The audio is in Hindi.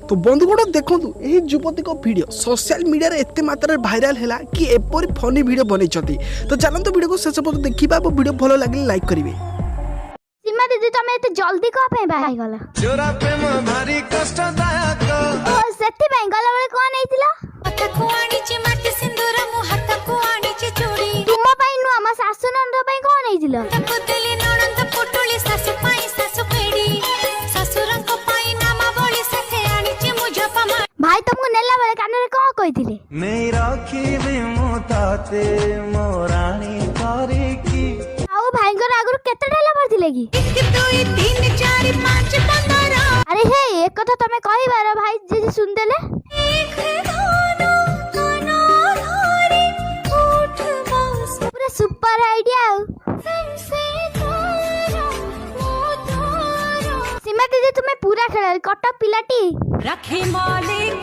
तो बंधुगण देखु यही युवती को वीडियो सोशल मीडिया रे एते मात्रा भाइराल है कि एपरी फनी वीडियो बनई। तो चलते वीडियो को शेष पर्यंत देखा और वीडियो भल लगे लाइक करेंगे। सीमा दीदी तुम एते जल्दी को पे बाहाई गला जोरा प्रेम भारी कष्टदायक ओ सेति पे गला बेले कोन आइतिला हाथ को आनीचे माटी सिंदूर मु हाथ को आनीचे चूड़ी तुम पई नु हम सासु नंद पई कोन आइतिला तकुतली नणंद पुटुली सासु पाई सासु पेडी ससुरन को पाई नामा बोली साथे आनीचे मु झपा भाई तुमको नेला बेले कान रे को कहिथिले नहीं रखिबे मु ताते मोरानी करे की आउ भाईंगर आगुर केते डेला पड़थिले की 1 2 3 4 5 15 अरे हे एक कथा तमे कहिबार भाई जे सुन देले एक गाना गाना धारी उठ बस पूरा सुपर आइडिया हमसे तारा मो तारा सीमा दीदी तुम्हें पूरा खेल कटक पिलाटी रखे मालिक